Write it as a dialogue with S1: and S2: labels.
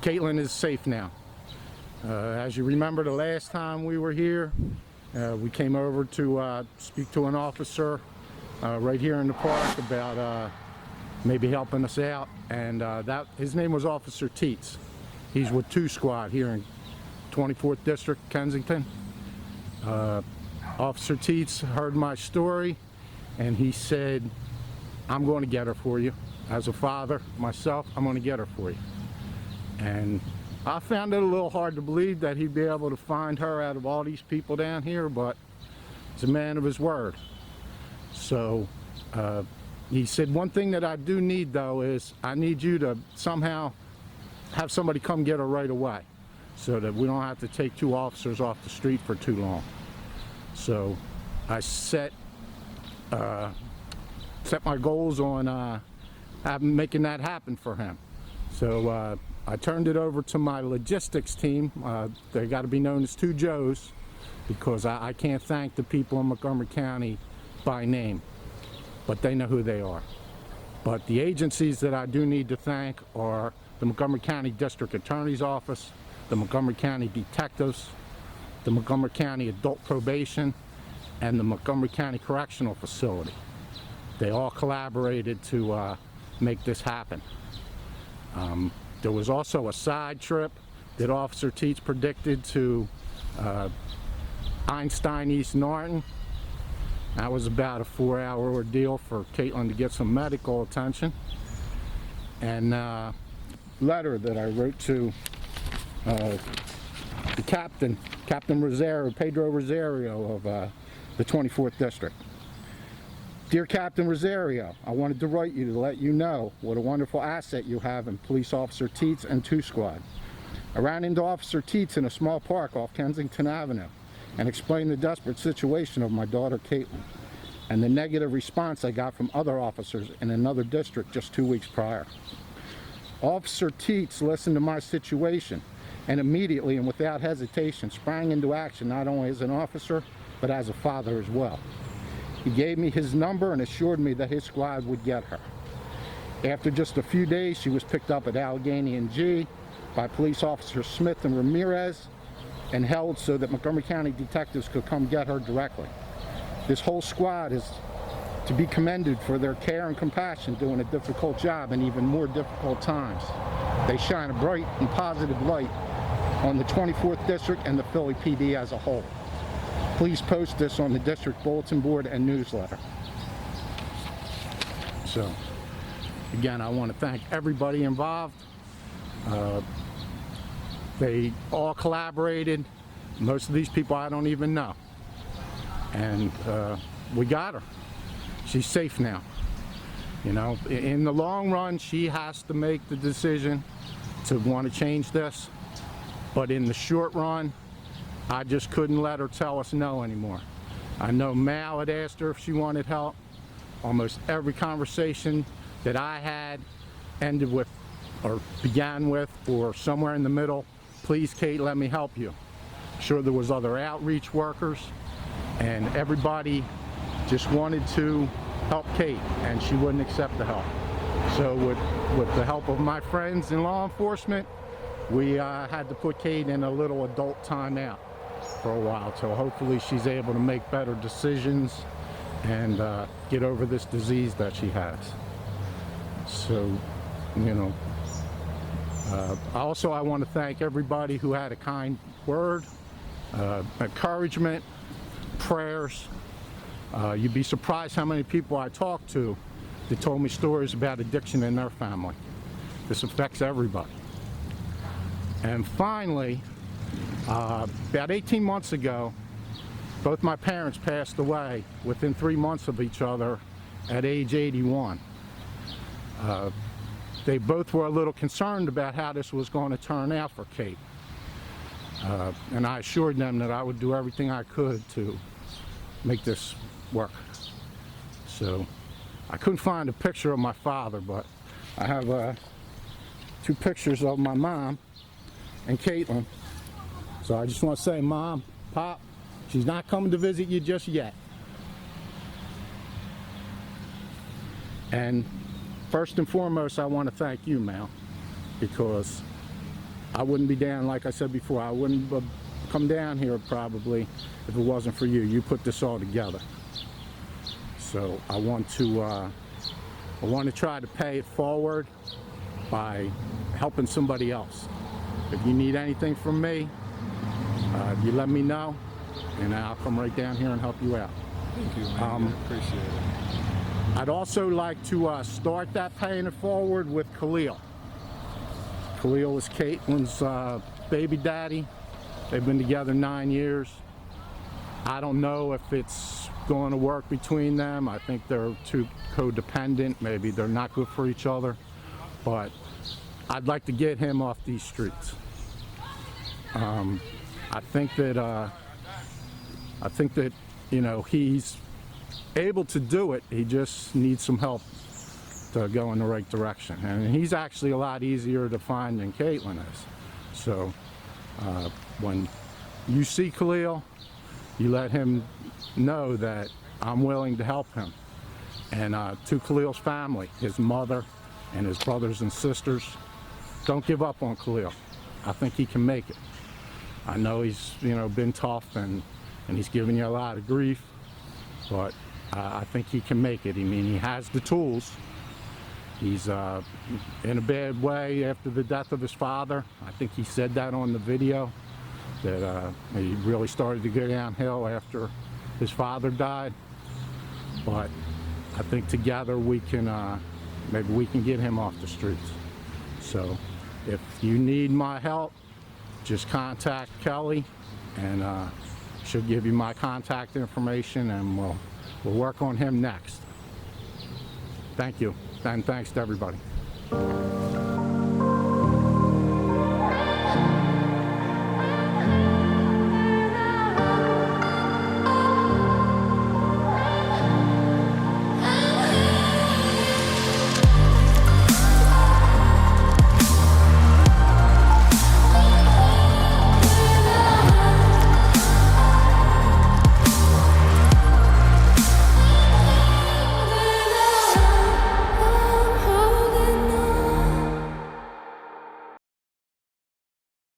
S1: Caitlin is safe now. As you remember, the last time we were here, we came over to speak to an officer right here in the park about maybe helping us out, and his name was Officer Teats. He's with 2 Squad here in 24th District, Kensington. Officer Teats heard my story, and he said, I'm going to get her for you. As a father myself, I'm going to get her for you. And I found it a little hard to believe that he'd be able to find her out of all these people down here, but he's a man of his word. So he said, one thing that I do need though is I need you to somehow have somebody come get her right away so that we don't have to take 2 officers off the street for too long. So I set my goals on making that happen for him. So I turned it over to my logistics team. They got to be known as 2 Joes, because I can't thank the people in Montgomery County by name, but they know who they are. But the agencies that I do need to thank are the Montgomery County District Attorney's Office, the Montgomery County Detectives, the Montgomery County Adult Probation, and the Montgomery County Correctional Facility. They all collaborated to make this happen. There was also a side trip that Officer Teats predicted to Einstein, East Norton. That was about a 4-hour ordeal for Caitlin to get some medical attention. And letter that I wrote to the Captain Rosario, Pedro Rosario of the 24th District. Dear Captain Rosario, I wanted to write you to let you know what a wonderful asset you have in Police Officer Teats and 2 Squad. I ran into Officer Teats in a small park off Kensington Avenue and explained the desperate situation of my daughter Caitlin and the negative response I got from other officers in another district just 2 weeks prior. Officer Teats listened to my situation and immediately and without hesitation sprang into action, not only as an officer but as a father as well. He gave me his number and assured me that his squad would get her. After just a few days, she was picked up at Allegheny and G by police officers Smith and Ramirez and held so that Montgomery County detectives could come get her directly. This whole squad is to be commended for their care and compassion doing a difficult job in even more difficult times. They shine a bright and positive light on the 24th District and the Philly PD as a whole. Please post this on the district bulletin board and newsletter. So, again, I want to thank everybody involved. They all collaborated. Most of these people I don't even know. And we got her. She's safe now. You know, in the long run, she has to make the decision to want to change this. But in the short run, I just couldn't let her tell us no anymore. I know Mal had asked her if she wanted help. Almost every conversation that I had ended with, or began with, or somewhere in the middle, please Kate, let me help you. Sure, there was other outreach workers, and everybody just wanted to help Kate, and she wouldn't accept the help. So with the help of my friends in law enforcement, we had to put Kate in a little adult timeout for a while, so hopefully she's able to make better decisions and get over this disease that she has. So, you know, also I want to thank everybody who had a kind word, encouragement, prayers. You'd be surprised how many people I talked to that told me stories about addiction in their family. This affects everybody. And finally, about 18 months ago, both my parents passed away within 3 months of each other at age 81. They both were a little concerned about how this was going to turn out for Kate. And I assured them that I would do everything I could to make this work. So I couldn't find a picture of my father, but I have 2 pictures of my mom and Caitlin. So I just want to say, Mom, Pop, she's not coming to visit you just yet. And first and foremost, I want to thank you, Mal, because I wouldn't be down, like I said before, I wouldn't come down here probably if it wasn't for you. You put this all together. So I want to try to pay it forward by helping somebody else. If you need anything from me, you let me know, and I'll come right down here and help you out.
S2: Thank you, man. I appreciate it.
S1: I'd also like to start that paying it forward with Khalil. Khalil is Caitlin's baby daddy. They've been together 9 years. I don't know if it's going to work between them. I think they're too codependent. Maybe they're not good for each other. But I'd like to get him off these streets. I think that you know, he's able to do it. He just needs some help to go in the right direction. And he's actually a lot easier to find than Caitlin is. So when you see Khalil, you let him know that I'm willing to help him. And to Khalil's family, his mother and his brothers and sisters, don't give up on Khalil. I think he can make it. I know he's, you know, been tough and he's given you a lot of grief, but I think he can make it. I mean, he has the tools. He's in a bad way after the death of his father. I think he said that on the video, that he really started to go downhill after his father died. But I think together we can, maybe we can get him off the streets. So if you need my help, just contact Kelly, and she'll give you my contact information, and we'll work on him next. Thank you, and thanks to everybody.